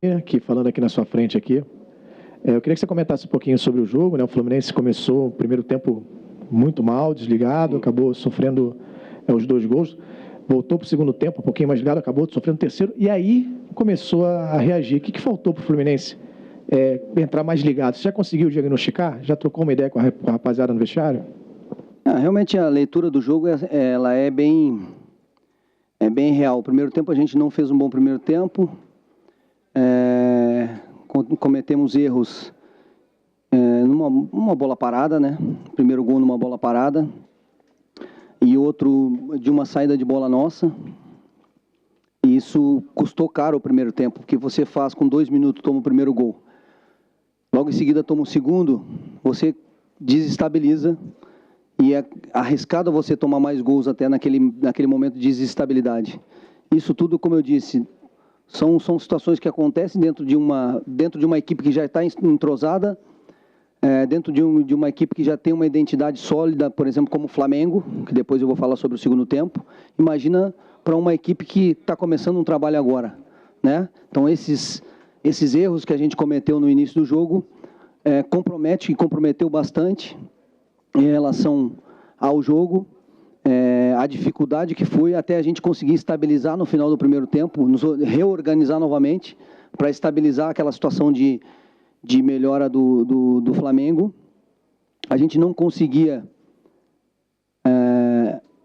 Aqui, falando aqui na sua frente aqui. Eu queria que você comentasse um pouquinho sobre o jogo, né? O Fluminense começou o primeiro tempo muito mal, desligado, acabou sofrendo os 2 gols, voltou para o segundo tempo um pouquinho mais ligado, acabou sofrendo o terceiro, e aí começou a reagir. O que faltou para o Fluminense entrar mais ligado? Você já conseguiu diagnosticar? Já trocou uma ideia com a rapaziada no vestiário? Realmente a leitura do jogo ela é bem real. O primeiro tempo a gente não fez um bom primeiro tempo, cometemos erros numa bola parada, né? Primeiro gol numa bola parada e outro de uma saída de bola nossa. E isso custou caro o primeiro tempo, porque você faz com 2 minutos, toma o primeiro gol. Logo em seguida toma o segundo, você desestabiliza e é arriscado você tomar mais gols até naquele momento de desestabilidade. Isso tudo, como eu disse, são situações que acontecem dentro de uma equipe que já está entrosada, dentro de uma equipe que já tem uma identidade sólida, por exemplo, como o Flamengo, que depois eu vou falar sobre o segundo tempo. Imagina para uma equipe que está começando um trabalho agora, né? Então, esses erros que a gente cometeu no início do jogo comprometeu bastante em relação ao jogo, a dificuldade que foi até a gente conseguir estabilizar no final do primeiro tempo, nos reorganizar novamente para estabilizar aquela situação de melhora do Flamengo. A gente não conseguia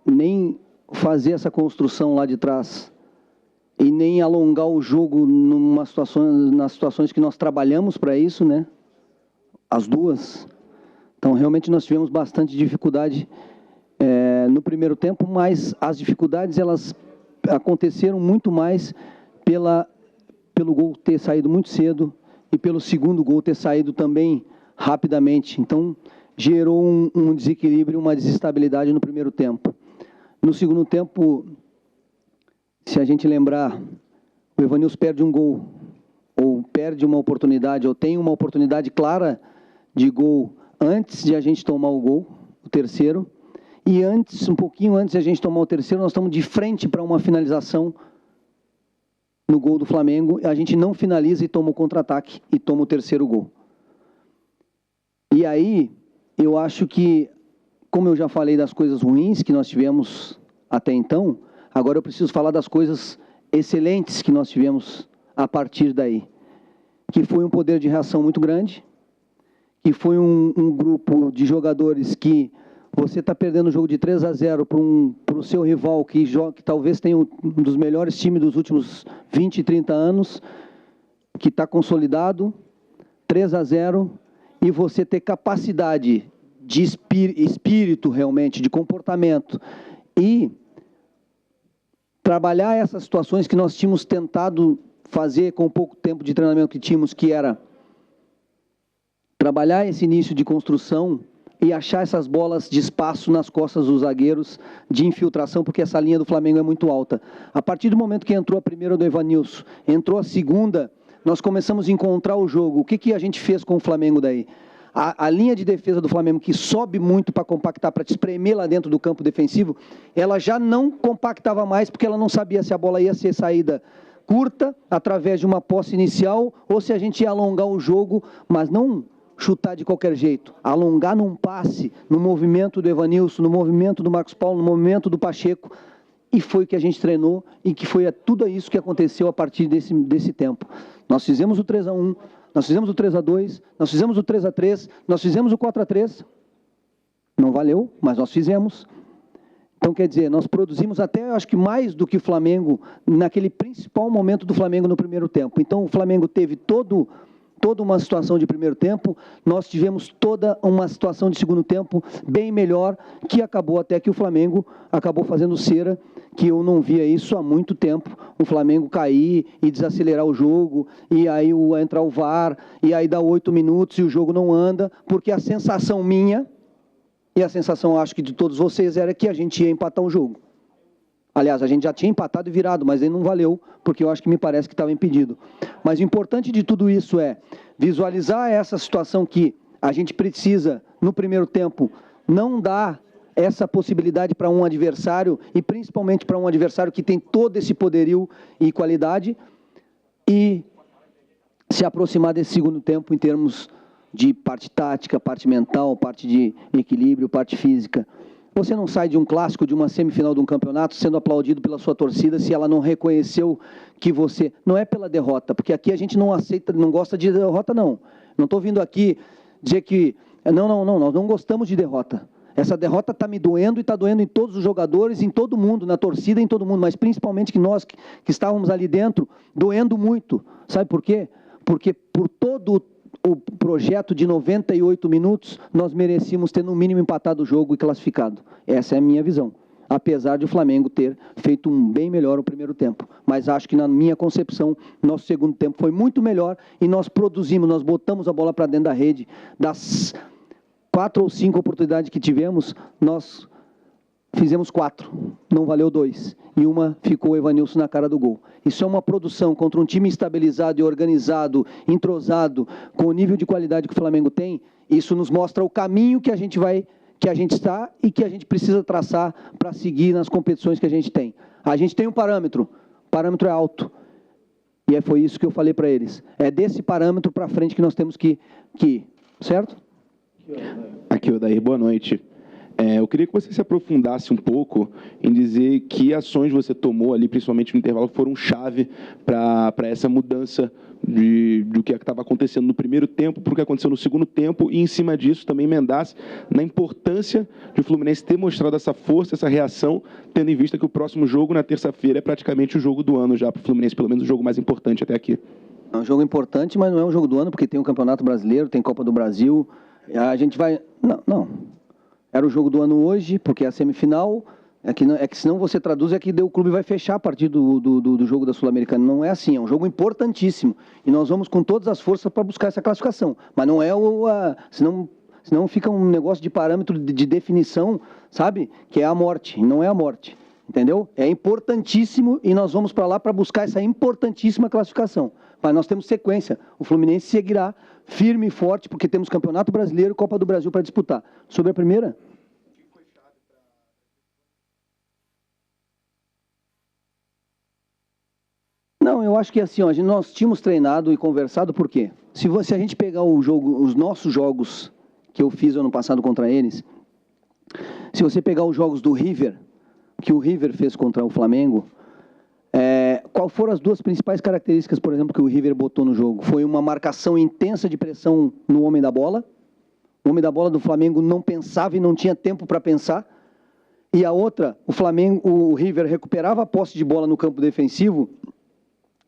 nem fazer essa construção lá de trás e nem alongar o jogo nas situações que nós trabalhamos para isso, né? As duas. Então, realmente, nós tivemos bastante dificuldade no primeiro tempo, mas as dificuldades, elas aconteceram muito mais pelo gol ter saído muito cedo e pelo segundo gol ter saído também rapidamente. Então, gerou um desequilíbrio, uma desestabilidade no primeiro tempo. No segundo tempo, se a gente lembrar, o Evanilson perde um gol, ou perde uma oportunidade, ou tem uma oportunidade clara de gol antes de a gente tomar o gol, o terceiro, e um pouquinho antes de a gente tomar o terceiro, nós estamos de frente para uma finalização no gol do Flamengo, a gente não finaliza e toma o contra-ataque e toma o terceiro gol. E aí, eu acho que, como eu já falei das coisas ruins que nós tivemos até então, agora eu preciso falar das coisas excelentes que nós tivemos a partir daí. Que foi um poder de reação muito grande, que foi um grupo de jogadores que você está perdendo o jogo de 3-0 para o seu rival, que talvez tenha um dos melhores times dos últimos 20, 30 anos, que está consolidado, 3-0, e você ter capacidade de espírito realmente, de comportamento, e trabalhar essas situações que nós tínhamos tentado fazer com o pouco tempo de treinamento que tínhamos, que era trabalhar esse início de construção e achar essas bolas de espaço nas costas dos zagueiros, de infiltração, porque essa linha do Flamengo é muito alta. A partir do momento que entrou a primeira do Evanilson, entrou a segunda, nós começamos a encontrar o jogo. O que a gente fez com o Flamengo daí? A linha de defesa do Flamengo, que sobe muito para compactar, para te espremer lá dentro do campo defensivo, ela já não compactava mais, porque ela não sabia se a bola ia ser saída curta, através de uma posse inicial, ou se a gente ia alongar o jogo, mas não chutar de qualquer jeito, alongar num passe, no movimento do Evanilson, no movimento do Marcos Paulo, no movimento do Pacheco, e foi o que a gente treinou, e que foi tudo isso que aconteceu a partir desse tempo. Nós fizemos o 3-1, nós fizemos o 3-2, nós fizemos o 3-3, nós fizemos o 4-3, não valeu, mas nós fizemos. Então, quer dizer, nós produzimos até, acho que mais do que o Flamengo, naquele principal momento do Flamengo no primeiro tempo. Então, o Flamengo teve toda uma situação de primeiro tempo, nós tivemos toda uma situação de segundo tempo bem melhor, que acabou até que o Flamengo acabou fazendo cera, que eu não via isso há muito tempo, o Flamengo cair e desacelerar o jogo, e aí entrar o VAR, e aí dá 8 minutos e o jogo não anda, porque a sensação minha, e a sensação acho que de todos vocês, era que a gente ia empatar um jogo. Aliás, a gente já tinha empatado e virado, mas aí não valeu, porque eu acho que me parece que estava impedido. Mas o importante de tudo isso é visualizar essa situação que a gente precisa, no primeiro tempo, não dar essa possibilidade para um adversário, e principalmente para um adversário que tem todo esse poderio e qualidade, e se aproximar desse segundo tempo em termos de parte tática, parte mental, parte de equilíbrio, parte física. Você não sai de um clássico, de uma semifinal de um campeonato, sendo aplaudido pela sua torcida, se ela não reconheceu que você... Não é pela derrota, porque aqui a gente não aceita, não gosta de derrota, não. Não estou vindo aqui dizer que... Não, nós não gostamos de derrota. Essa derrota está me doendo e está doendo em todos os jogadores, em todo mundo, na torcida, em todo mundo, mas principalmente que nós que estávamos ali dentro, doendo muito. Sabe por quê? Porque por todo o projeto de 98 minutos, nós merecíamos ter no mínimo empatado o jogo e classificado. Essa é a minha visão. Apesar de o Flamengo ter feito um bem melhor o primeiro tempo. Mas acho que na minha concepção, nosso segundo tempo foi muito melhor e nós produzimos, nós botamos a bola para dentro da rede. Das 4 ou 5 oportunidades que tivemos, nós fizemos 4, não valeu 2. E uma ficou o Evanilson na cara do gol. Isso é uma produção contra um time estabilizado e organizado, entrosado, com o nível de qualidade que o Flamengo tem. Isso nos mostra o caminho que a gente está e que a gente precisa traçar para seguir nas competições que a gente tem. A gente tem um parâmetro, o parâmetro é alto. E foi isso que eu falei para eles. É desse parâmetro para frente que nós temos que ir, certo? Aqui, Odair, boa noite. Eu queria que você se aprofundasse um pouco em dizer que ações você tomou ali, principalmente no intervalo, foram chave para essa mudança do que estava acontecendo no primeiro tempo para o que aconteceu no segundo tempo e, em cima disso, também emendasse na importância de o Fluminense ter mostrado essa força, essa reação, tendo em vista que o próximo jogo, na terça-feira, é praticamente o jogo do ano já para o Fluminense, pelo menos o jogo mais importante até aqui. É um jogo importante, mas não é um jogo do ano, porque tem o Campeonato Brasileiro, tem Copa do Brasil, a gente vai... Não. Era o jogo do ano hoje, porque é a semifinal, é que senão você traduz, é que o clube vai fechar a partir do jogo da Sul-Americana. Não é assim, é um jogo importantíssimo. E nós vamos com todas as forças para buscar essa classificação. Mas não é senão fica um negócio de parâmetro de definição, sabe? Que é a morte, não é a morte. Entendeu? É importantíssimo e nós vamos para lá para buscar essa importantíssima classificação. Mas nós temos sequência. O Fluminense seguirá firme e forte, porque temos Campeonato Brasileiro e Copa do Brasil para disputar. Sobre a primeira? Não, eu acho que assim, nós tínhamos treinado e conversado, por quê? Se a gente pegar os nossos jogos que eu fiz ano passado contra eles, se você pegar os jogos do River, que o River fez contra o Flamengo, qual foram as duas principais características, por exemplo, que o River botou no jogo? Foi uma marcação intensa de pressão no homem da bola. O homem da bola do Flamengo não pensava e não tinha tempo para pensar. E a outra, o River recuperava a posse de bola no campo defensivo.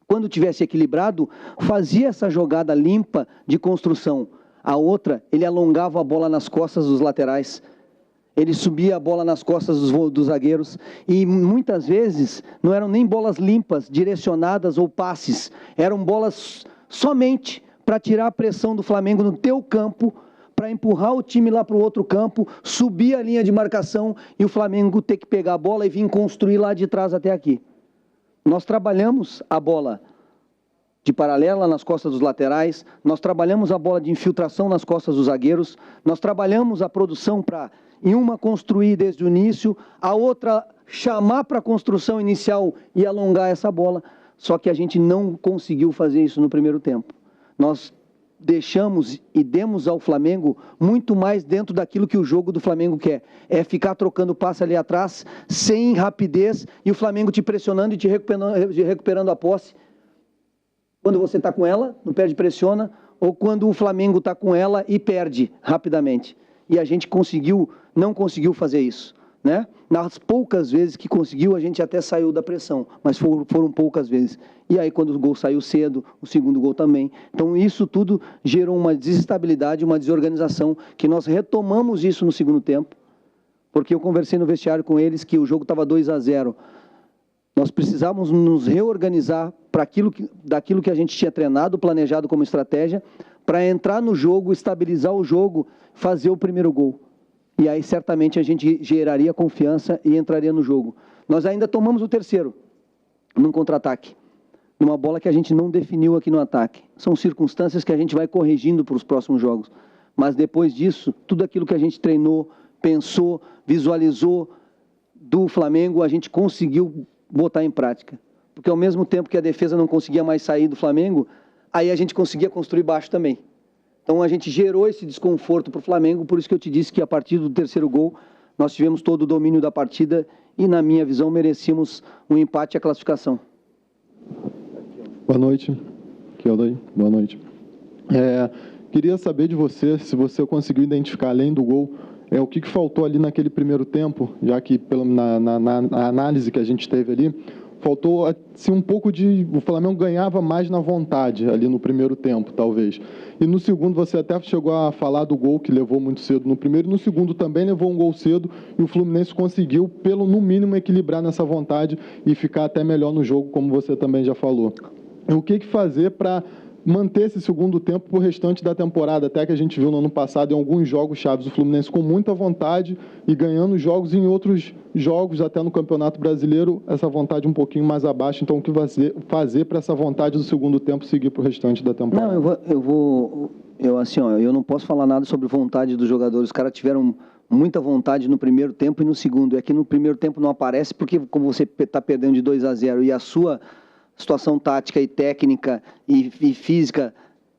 Quando tivesse equilibrado, fazia essa jogada limpa de construção. A outra, ele alongava a bola nas costas dos laterais. Ele subia a bola nas costas dos zagueiros e muitas vezes não eram nem bolas limpas, direcionadas ou passes. Eram bolas somente para tirar a pressão do Flamengo no teu campo, para empurrar o time lá para o outro campo, subir a linha de marcação e o Flamengo ter que pegar a bola e vir construir lá de trás até aqui. Nós trabalhamos a bola de paralela nas costas dos laterais, nós trabalhamos a bola de infiltração nas costas dos zagueiros, nós trabalhamos a produção para... em uma construir desde o início, a outra chamar para a construção inicial e alongar essa bola, só que a gente não conseguiu fazer isso no primeiro tempo. Nós deixamos e demos ao Flamengo muito mais dentro daquilo que o jogo do Flamengo quer, é ficar trocando passe ali atrás, sem rapidez, e o Flamengo te pressionando e te recuperando a posse, quando você está com ela, não perde, pressiona, ou quando o Flamengo está com ela e perde rapidamente. E a gente não conseguiu fazer isso, né? Nas poucas vezes que conseguiu, a gente até saiu da pressão, mas foram poucas vezes. E aí, quando o gol saiu cedo, o segundo gol também. Então, isso tudo gerou uma desestabilidade, uma desorganização, que nós retomamos isso no segundo tempo, porque eu conversei no vestiário com eles que o jogo estava 2-0. Nós precisávamos nos reorganizar daquilo que a gente tinha treinado, planejado como estratégia, para entrar no jogo, estabilizar o jogo, fazer o primeiro gol. E aí, certamente, a gente geraria confiança e entraria no jogo. Nós ainda tomamos o terceiro, num contra-ataque, numa bola que a gente não definiu aqui no ataque. São circunstâncias que a gente vai corrigindo para os próximos jogos. Mas, depois disso, tudo aquilo que a gente treinou, pensou, visualizou do Flamengo, a gente conseguiu botar em prática. Porque, ao mesmo tempo que a defesa não conseguia mais sair do Flamengo, aí a gente conseguia construir baixo também. Então a gente gerou esse desconforto para o Flamengo, por isso que eu te disse que a partir do terceiro gol nós tivemos todo o domínio da partida e, na minha visão, merecíamos um empate e a classificação. Boa noite. Aqui é o Daí. Boa noite. Queria saber de você, se você conseguiu identificar, além do gol, o que faltou ali naquele primeiro tempo, já que na análise que a gente teve ali, faltou assim, um pouco de... O Flamengo ganhava mais na vontade ali no primeiro tempo, talvez. E no segundo você até chegou a falar do gol que levou muito cedo no primeiro, e no segundo também levou um gol cedo, e o Fluminense conseguiu, no mínimo, equilibrar nessa vontade e ficar até melhor no jogo, como você também já falou. O que fazer para manter esse segundo tempo para o restante da temporada, até que a gente viu no ano passado em alguns jogos chaves, o Fluminense com muita vontade e ganhando jogos em outros jogos, até no Campeonato Brasileiro, essa vontade um pouquinho mais abaixo. Então, o que fazer para essa vontade do segundo tempo seguir para o restante da temporada? Não, eu não posso falar nada sobre vontade dos jogadores. Os caras tiveram muita vontade no primeiro tempo e no segundo. É que no primeiro tempo não aparece porque, como você está perdendo de 2-0 e a sua situação tática e técnica e física,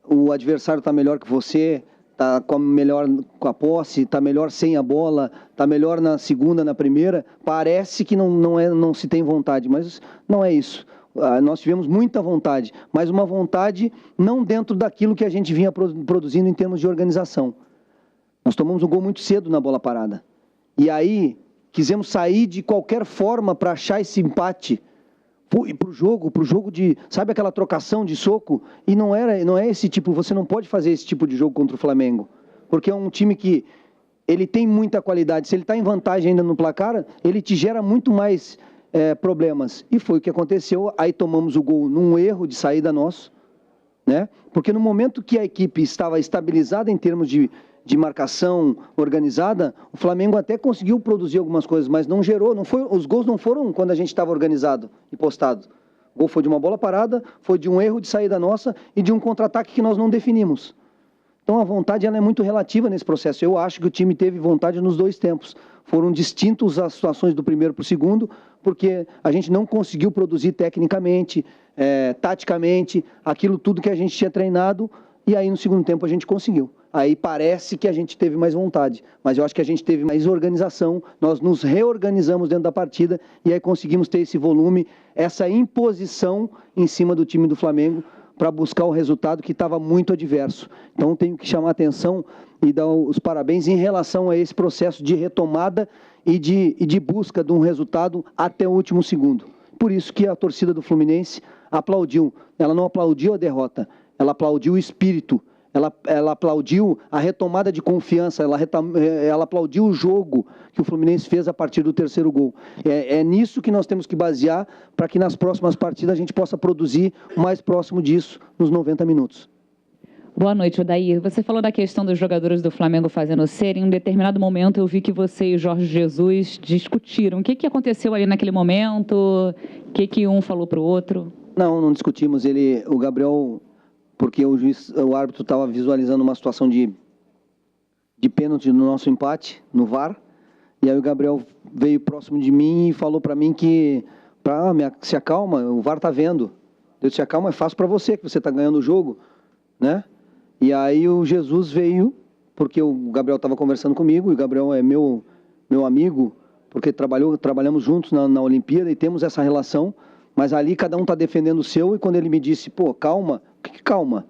o adversário está melhor que você, está melhor com a posse, está melhor sem a bola, está melhor na segunda, na primeira, parece que não se tem vontade, mas não é isso. Nós tivemos muita vontade, mas uma vontade não dentro daquilo que a gente vinha produzindo em termos de organização. Nós tomamos um gol muito cedo na bola parada. E aí, quisemos sair de qualquer forma para achar esse empate para o jogo de, sabe aquela trocação de soco? E não é esse tipo, você não pode fazer esse tipo de jogo contra o Flamengo, porque é um time que ele tem muita qualidade. Se ele está em vantagem ainda no placar, ele te gera muito mais problemas. E foi o que aconteceu. Aí tomamos o gol num erro de saída nosso, né? Porque no momento que a equipe estava estabilizada em termos de marcação organizada, o Flamengo até conseguiu produzir algumas coisas, mas não gerou, os gols não foram quando a gente estava organizado e postado. O gol foi de uma bola parada, foi de um erro de saída nossa e de um contra-ataque que nós não definimos. Então a vontade ela é muito relativa nesse processo. Eu acho que o time teve vontade nos dois tempos. Foram distintos as situações do primeiro para o segundo, porque a gente não conseguiu produzir tecnicamente, taticamente, aquilo tudo que a gente tinha treinado, e aí no segundo tempo a gente conseguiu. Aí parece que a gente teve mais vontade, mas eu acho que a gente teve mais organização, nós nos reorganizamos dentro da partida e aí conseguimos ter esse volume, essa imposição em cima do time do Flamengo para buscar o resultado que estava muito adverso. Então tenho que chamar a atenção e dar os parabéns em relação a esse processo de retomada e de busca de um resultado até o último segundo. Por isso que a torcida do Fluminense aplaudiu, ela não aplaudiu a derrota, ela aplaudiu o espírito. Ela aplaudiu a retomada de confiança, ela aplaudiu o jogo que o Fluminense fez a partir do terceiro gol. É nisso que nós temos que basear para que nas próximas partidas a gente possa produzir o mais próximo disso nos 90 minutos. Boa noite, Odair. Você falou da questão dos jogadores do Flamengo fazendo série. Em um determinado momento eu vi que você e o Jorge Jesus discutiram. O que aconteceu ali naquele momento? O que um falou para o outro? Não discutimos. O Gabriel... porque o árbitro estava visualizando uma situação de pênalti no nosso empate, no VAR, e aí o Gabriel veio próximo de mim e falou para mim que, se acalma, o VAR está vendo. Eu disse, acalma, é fácil para você, que você está ganhando o jogo, né? E aí o Jesus veio, porque o Gabriel estava conversando comigo, e o Gabriel é meu amigo, porque trabalhamos juntos na Olimpíada e temos essa relação, mas ali cada um está defendendo o seu, e quando ele me disse, calma, que calma?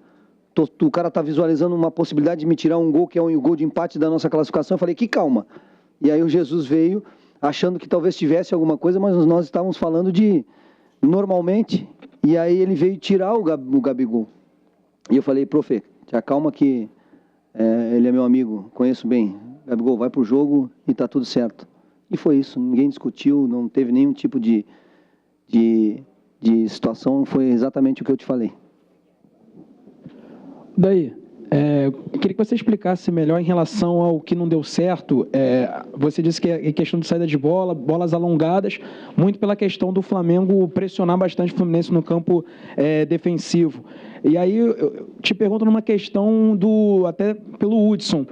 O cara está visualizando uma possibilidade de me tirar um gol, que é um gol de empate da nossa classificação. Eu falei, que calma. E aí o Jesus veio, achando que talvez tivesse alguma coisa, mas nós estávamos falando de normalmente, e aí ele veio tirar o Gabigol. E eu falei, profe, te acalma que ele é meu amigo, conheço bem. Gabigol, vai pro jogo e tá tudo certo. E foi isso, ninguém discutiu, não teve nenhum tipo de situação, foi exatamente o que eu te falei. Daí, eu queria que você explicasse melhor em relação ao que não deu certo. Você disse que é questão de saída de bola, bolas alongadas, muito pela questão do Flamengo pressionar bastante o Fluminense no campo defensivo. E aí eu te pergunto numa questão até pelo Hudson.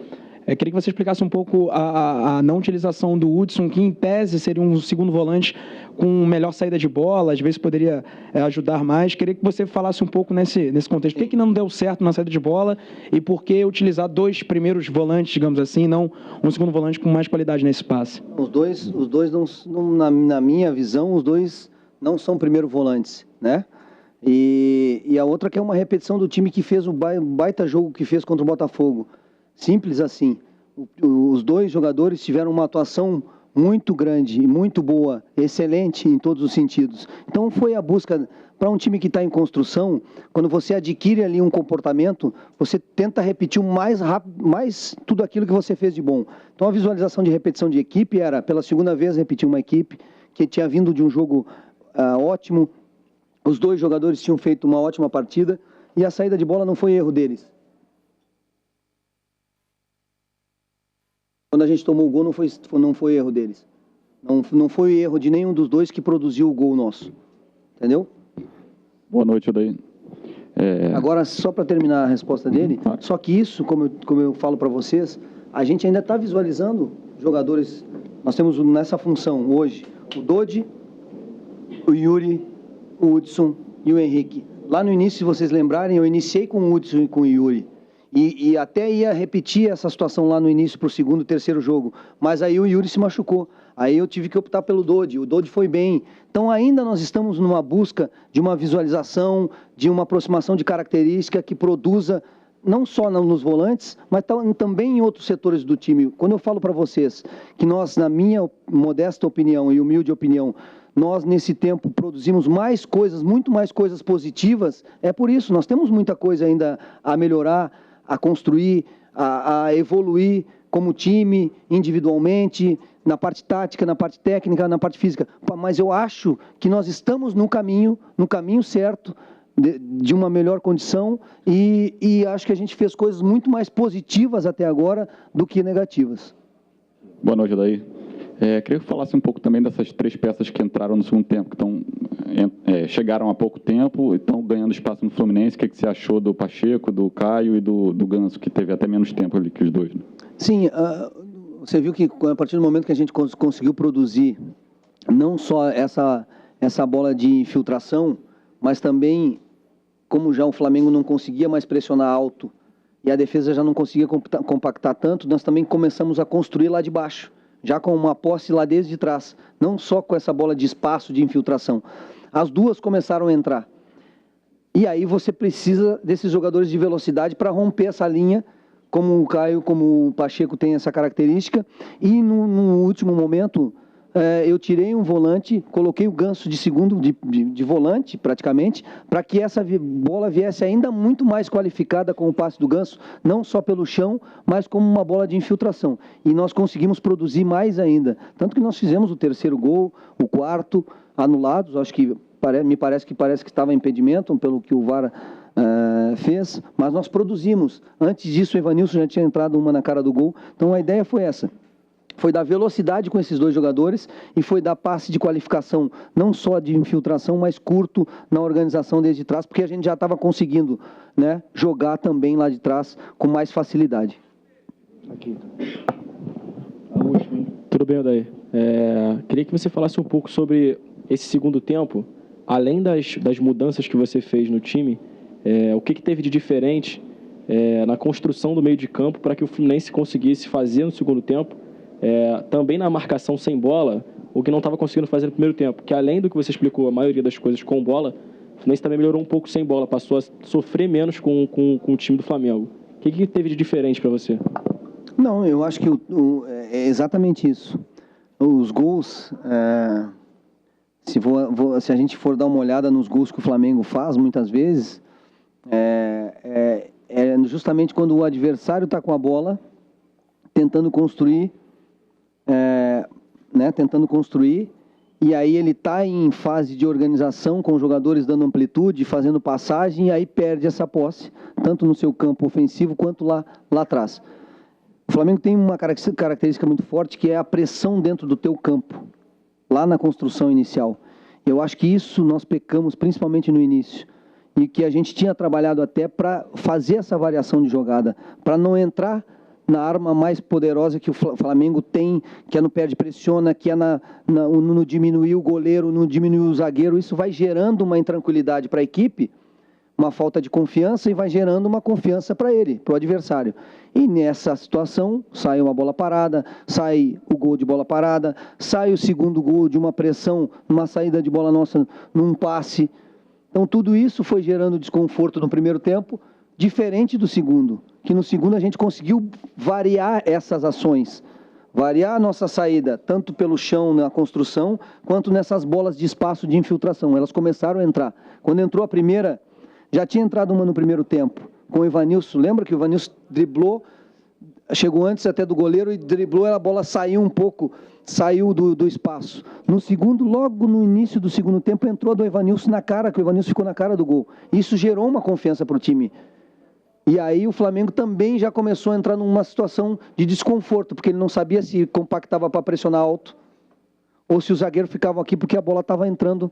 Queria que você explicasse um pouco a não utilização do Hudson, que em tese seria um segundo volante com melhor saída de bola, às vezes poderia ajudar mais. Queria que você falasse um pouco nesse contexto. Por que não deu certo na saída de bola e por que utilizar 2 primeiros volantes, digamos assim, não um segundo volante com mais qualidade nesse passe? Os dois não, na minha visão, os dois não são primeiro volantes, né? E a outra que é uma repetição do time que fez o baita jogo que fez contra o Botafogo. Simples assim. Os 2 jogadores tiveram uma atuação muito grande e muito boa, excelente em todos os sentidos. Então foi a busca para um time que está em construção. Quando você adquire ali um comportamento, você tenta repetir o mais rápido, mais tudo aquilo que você fez de bom. Então a visualização de repetição de equipe era, pela segunda vez, repetir uma equipe que tinha vindo de um jogo ótimo. Os 2 jogadores tinham feito uma ótima partida e a saída de bola não foi erro deles. Quando a gente tomou o gol, não foi erro deles. Não foi erro de nenhum dos 2 que produziu o gol nosso. Entendeu? Boa noite, Odair. Agora, só para terminar a resposta dele, só que isso, como eu falo para vocês, a gente ainda está visualizando jogadores. Nós temos nessa função hoje o Dodi, o Yuri, o Hudson e o Henrique. Lá no início, se vocês lembrarem, eu iniciei com o Hudson e com o Yuri. E até ia repetir essa situação lá no início para o segundo e terceiro jogo. Mas aí o Yuri se machucou. Aí eu tive que optar pelo Dodi. O Dodi foi bem. Então ainda nós estamos numa busca de uma visualização, de uma aproximação de característica que produza, não só nos volantes, mas também em outros setores do time. Quando eu falo para vocês que nós, na minha modesta opinião e humilde opinião, nós nesse tempo produzimos mais coisas, muito mais coisas positivas, é por isso. Nós temos muita coisa ainda a melhorar, a construir, a evoluir como time, individualmente, na parte tática, na parte técnica, na parte física. Mas eu acho que nós estamos no caminho certo, de uma melhor condição e acho que a gente fez coisas muito mais positivas até agora do que negativas. Boa noite, Odair. Queria que falasse um pouco também dessas 3 peças que entraram no segundo tempo, que chegaram há pouco tempo e estão ganhando espaço no Fluminense. O que você achou do Pacheco, do Caio e do Ganso, que teve até menos tempo ali que os 2? Né? Sim, você viu que a partir do momento que a gente conseguiu produzir não só essa bola de infiltração, mas também, como já o Flamengo não conseguia mais pressionar alto e a defesa já não conseguia compactar tanto, nós também começamos a construir lá de baixo, já com uma posse lá desde trás, não só com essa bola de espaço, de infiltração. As 2 começaram a entrar. E aí você precisa desses jogadores de velocidade para romper essa linha, como o Caio, como o Pacheco tem essa característica. E no último momento, eu tirei um volante, coloquei o Ganso de segundo, de volante praticamente, para que essa bola viesse ainda muito mais qualificada com o passe do Ganso, não só pelo chão, mas como uma bola de infiltração. E nós conseguimos produzir mais ainda. Tanto que nós fizemos o 3º gol, o 4º, anulados, acho que me parece que estava impedimento, pelo que o VAR fez, mas nós produzimos. Antes disso, o Evanilson já tinha entrado uma na cara do gol. Então a ideia foi essa. Foi dar velocidade com esses 2 jogadores e foi dar passe de qualificação, não só de infiltração, mas curto na organização desde trás, porque a gente já estava conseguindo, né, jogar também lá de trás com mais facilidade. Aqui. Tudo bem, Odair? Queria que você falasse um pouco sobre esse segundo tempo, além das mudanças que você fez no time, o que teve de diferente na construção do meio de campo para que o Fluminense conseguisse fazer no segundo tempo, também na marcação sem bola, o que não estava conseguindo fazer no primeiro tempo, que além do que você explicou, a maioria das coisas com bola, o Fluminense também melhorou um pouco sem bola, passou a sofrer menos com o time do Flamengo. O que teve de diferente para você? Não, eu acho que é exatamente isso. Os gols, se a gente for dar uma olhada nos gols que o Flamengo faz, muitas vezes, é justamente quando o adversário está com a bola, tentando construir, e aí ele está em fase de organização, com os jogadores dando amplitude, fazendo passagem, e aí perde essa posse, tanto no seu campo ofensivo quanto lá atrás. O Flamengo tem uma característica muito forte, que é a pressão dentro do teu campo, lá na construção inicial. Eu acho que isso nós pecamos, principalmente no início, e que a gente tinha trabalhado até para fazer essa variação de jogada, para não entrar na arma mais poderosa que o Flamengo tem, que é no pé de pressiona, que é no diminuir o goleiro, no diminuir o zagueiro. Isso vai gerando uma intranquilidade para a equipe, uma falta de confiança, e vai gerando uma confiança para ele, para o adversário. E nessa situação, sai uma bola parada, sai o gol de bola parada, sai o segundo gol de uma pressão, uma saída de bola nossa num passe. Então tudo isso foi gerando desconforto no primeiro tempo, diferente do segundo, que no segundo a gente conseguiu variar essas ações, variar a nossa saída, tanto pelo chão na construção, quanto nessas bolas de espaço de infiltração. Elas começaram a entrar. Quando entrou a primeira, já tinha entrado uma no primeiro tempo, com o Evanilson. Lembra que o Evanilson driblou, chegou antes até do goleiro e driblou, a bola saiu um pouco, saiu do espaço. No segundo, logo no início do segundo tempo, entrou a do Evanilson na cara, que o Evanilson ficou na cara do gol. Isso gerou uma confiança para o time. E aí o Flamengo também já começou a entrar numa situação de desconforto, porque ele não sabia se compactava para pressionar alto, ou se o zagueiro ficava aqui porque a bola estava entrando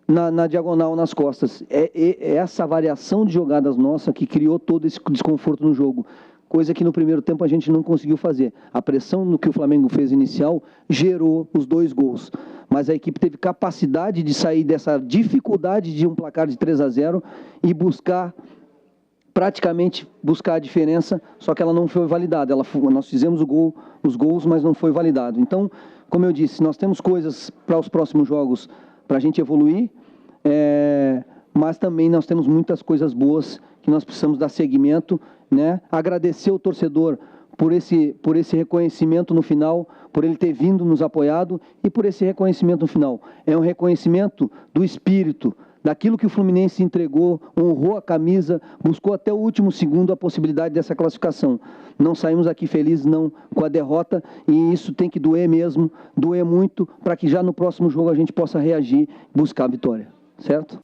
na diagonal, nas costas. É essa variação de jogadas nossa que criou todo esse desconforto no jogo, coisa que no primeiro tempo a gente não conseguiu fazer. A pressão no que o Flamengo fez inicial gerou os 2 gols, mas a equipe teve capacidade de sair dessa dificuldade de um placar de 3-0 e praticamente buscar a diferença, só que ela não foi validada. Nós fizemos os gols, mas não foi validado. Então, como eu disse, nós temos coisas para os próximos jogos para a gente evoluir, mas também nós temos muitas coisas boas que nós precisamos dar seguimento, né? Agradecer o torcedor por esse reconhecimento no final, por ele ter vindo nos apoiado e por esse reconhecimento no final. É um reconhecimento do espírito, daquilo que o Fluminense entregou, honrou a camisa, buscou até o último segundo a possibilidade dessa classificação. Não saímos aqui felizes não com a derrota, e isso tem que doer mesmo, doer muito, para que já no próximo jogo a gente possa reagir e buscar a vitória, certo?